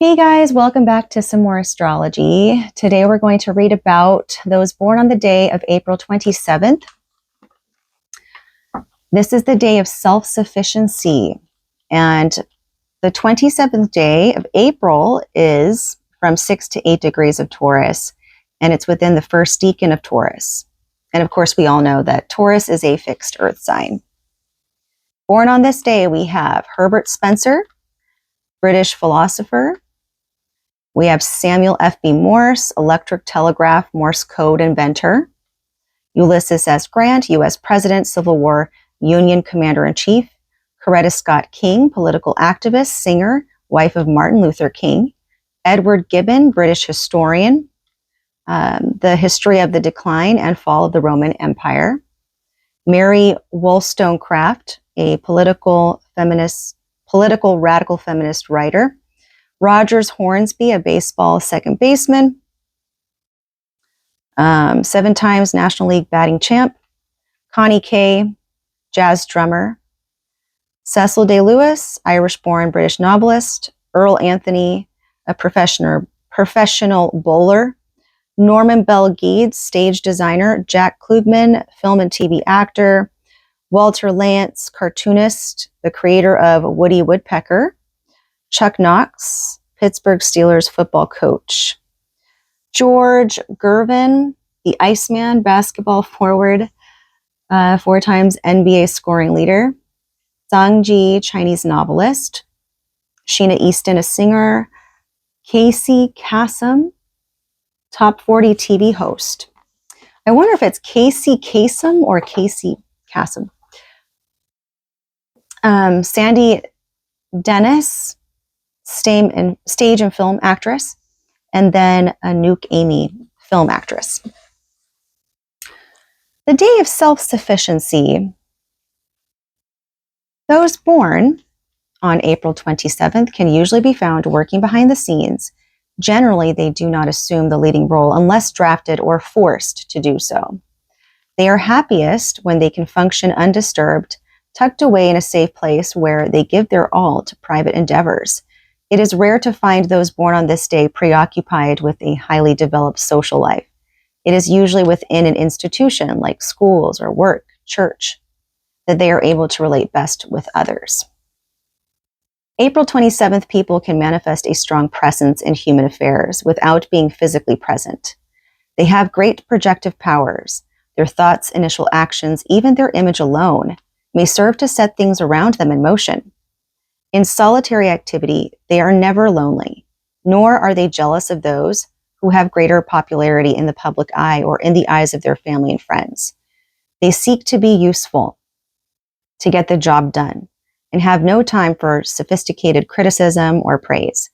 Hey guys, welcome back to some more astrology. Today we're going to read about those born on the day of April 27th. This is the day of self-sufficiency, and the 27th day of April is from 6 to 8 degrees of Taurus, and it's within the first decan of Taurus. And of course, we all know that Taurus is a fixed earth sign. Born on this day, we have Herbert Spencer, British philosopher. We have Samuel F.B. Morse, electric telegraph Morse code inventor. Ulysses S. Grant, U.S. President, Civil War Union Commander-in-Chief. Coretta Scott King, political activist, singer, wife of Martin Luther King. Edward Gibbon, British historian. The history of the decline and fall of the Roman Empire. Mary Wollstonecraft, a political radical feminist writer. Rogers Hornsby, a baseball second baseman, 7 times National League batting champ. Connie Kay, jazz drummer. Cecil Day Lewis, Irish-born British novelist. Earl Anthony, a professional bowler. Norman Bell Geeds, stage designer. Jack Klugman, film and TV actor. Walter Lantz, cartoonist, the creator of Woody Woodpecker. Chuck Knox, Pittsburgh Steelers football coach. George Gervin, the Iceman, basketball forward, 4 times NBA scoring leader. Zhang Ji, Chinese novelist. Sheena Easton, a singer. Casey Kasem, top 40 TV host. I wonder if it's Casey Kasem or Casey Kasem. Sandy Dennis, stage and film actress, and then Anouk Amy, film actress. The day of self-sufficiency. Those born on April 27th can usually be found working behind the scenes. Generally, they do not assume the leading role unless drafted or forced to do so. They are happiest when they can function undisturbed, tucked away in a safe place where they give their all to private endeavors. It is rare to find those born on this day preoccupied with a highly developed social life. It is usually within an institution like schools or work, church, that they are able to relate best with others. April 27th people can manifest a strong presence in human affairs without being physically present. They have great projective powers. Their thoughts, initial actions, even their image alone may serve to set things around them in motion. In solitary activity, they are never lonely, nor are they jealous of those who have greater popularity in the public eye or in the eyes of their family and friends. They seek to be useful, to get the job done, and have no time for sophisticated criticism or praise.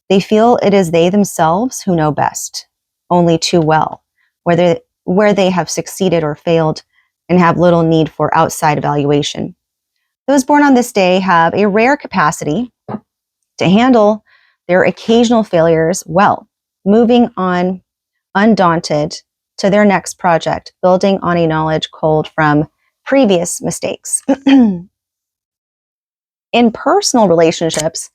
They feel it is they themselves who know best, only too well, where they have succeeded or failed, and have little need for outside evaluation. Those born on this day have a rare capacity to handle their occasional failures well, moving on undaunted to their next project, building on a knowledge culled from previous mistakes. In personal relationships,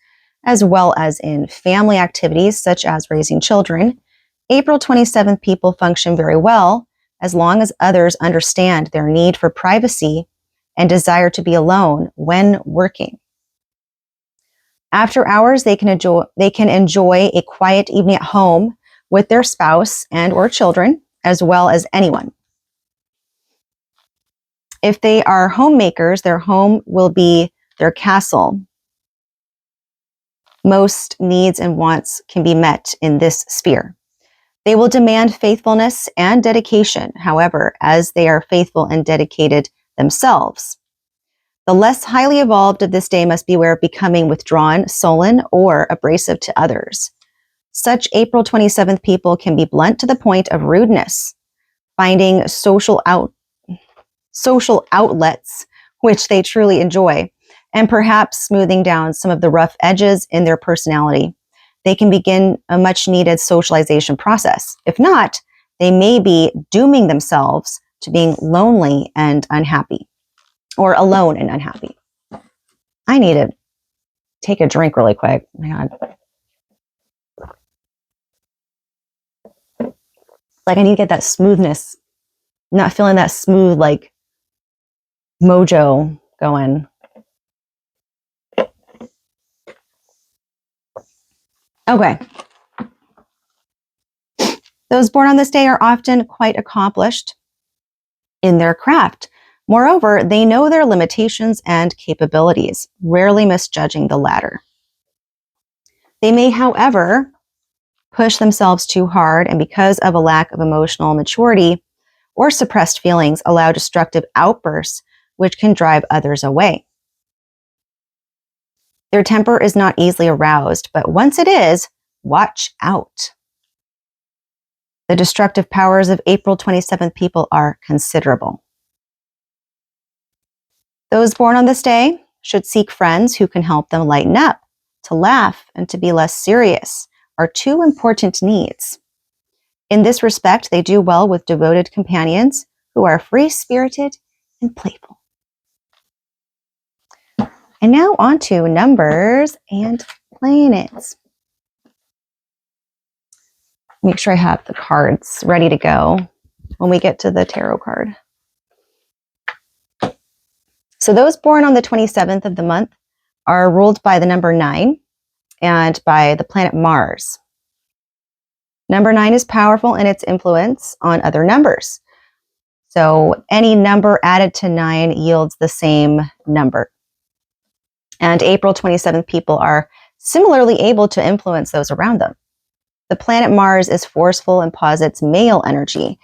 as well as in family activities such as raising children, April 27th people function very well as long as others understand their need for privacy and desire to be alone when working. After hours, they can enjoy a quiet evening at home with their spouse and or children, as well as anyone. If they are homemakers, their home will be their castle. Most needs and wants can be met in this sphere. They will demand faithfulness and dedication, however, as they are faithful and dedicated themselves. The less highly evolved of this day must beware of becoming withdrawn, sullen, or abrasive to others. Such April 27th people can be blunt to the point of rudeness, finding social outlets which they truly enjoy, and perhaps smoothing down some of the rough edges in their personality. They can begin a much-needed socialization process. If not, they may be dooming themselves to being lonely and unhappy, or alone and unhappy. I need to take a drink really quick. Oh my God. like I need to get that smoothness, not feeling that smooth, like mojo going. Okay. Those born on this day are often quite accomplished in their craft. Moreover, they know their limitations and capabilities, rarely misjudging the latter. They may, however, push themselves too hard, and because of a lack of emotional maturity or suppressed feelings, allow destructive outbursts which can drive others away. Their temper is not easily aroused, but once it is, watch out. The destructive powers of April 27th people are considerable. Those born on this day should seek friends who can help them lighten up. To laugh and to be less serious are two important needs. In this respect, they do well with devoted companions who are free-spirited and playful. And now on to numbers and planets. Make sure I have the cards ready to go when we get to the tarot card. So those born on the 27th of the month are ruled by the number 9 and by the planet Mars. Number 9 is powerful in its influence on other numbers. So any number added to 9 yields the same number. And April 27th people are similarly able to influence those around them. The planet Mars is forceful and posits male energy,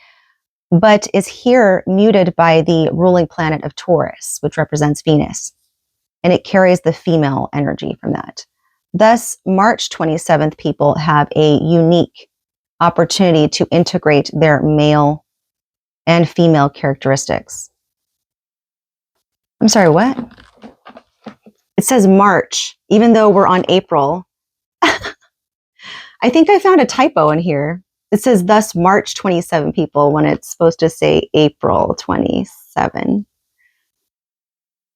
but is here muted by the ruling planet of Taurus, which represents Venus, and it carries the female energy from that. Thus, March 27th people have a unique opportunity to integrate their male and female characteristics. I'm sorry, what? It says March, even though we're on April. I think I found a typo in here. It says thus March 27 people when it's supposed to say April 27.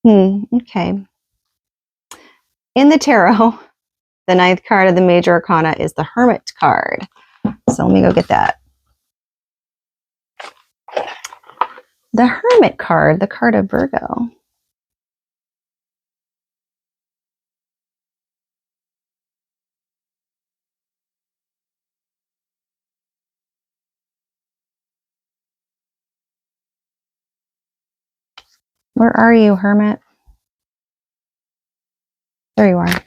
Okay. In the tarot, the 9th card of the major arcana is the Hermit card. So let me go get that. The Hermit card, the card of Virgo. Where are you, Hermit? There you are.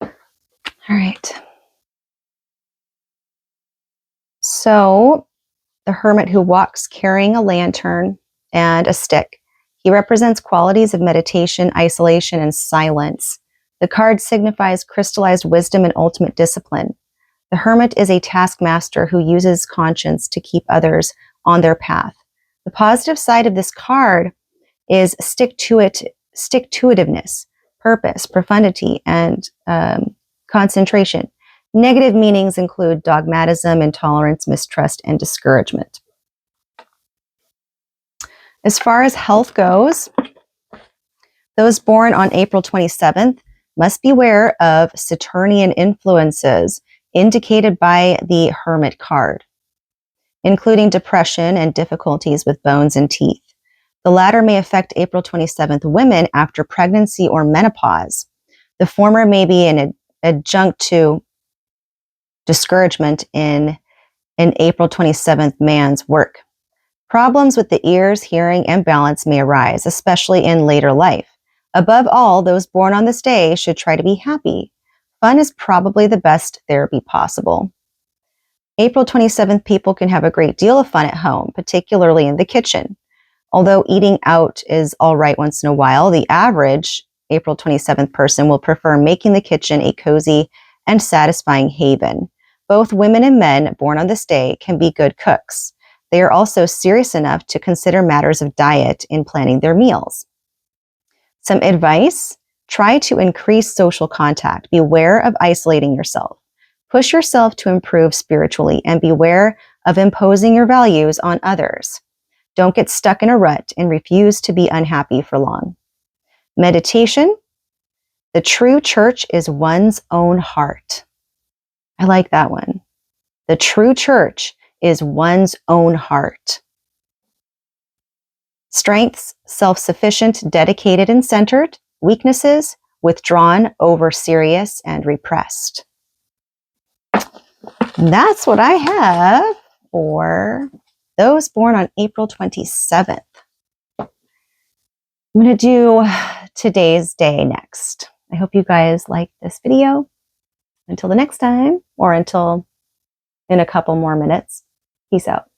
All right. So, the Hermit who walks carrying a lantern and a stick. He represents qualities of meditation, isolation, and silence. The card signifies crystallized wisdom and ultimate discipline. The Hermit is a taskmaster who uses conscience to keep others on their path. The positive side of this card is stick-to-itiveness, purpose, profundity, and concentration. Negative meanings include dogmatism, intolerance, mistrust, and discouragement. As far as health goes, those born on April 27th must beware of Saturnian influences indicated by the Hermit card, including depression and difficulties with bones and teeth. The latter may affect April 27th women after pregnancy or menopause. The former may be an adjunct to discouragement in an April 27th man's work. Problems with the ears, hearing, and balance may arise, especially in later life. Above all, those born on this day should try to be happy. Fun is probably the best therapy possible. April 27th people can have a great deal of fun at home, particularly in the kitchen. Although eating out is all right once in a while, the average April 27th person will prefer making the kitchen a cozy and satisfying haven. Both women and men born on this day can be good cooks. They are also serious enough to consider matters of diet in planning their meals. Some advice: try to increase social contact. Beware of isolating yourself. Push yourself to improve spiritually and beware of imposing your values on others. Don't get stuck in a rut and refuse to be unhappy for long. Meditation: the true church is one's own heart. I like that one. The true church is one's own heart. Strengths, self-sufficient, dedicated, and centered. Weaknesses, withdrawn, over serious, and repressed. That's what I have for those born on April 27th. I'm going to do today's day next. I hope you guys liked this video. Until the next time, or until in a couple more minutes. Peace out.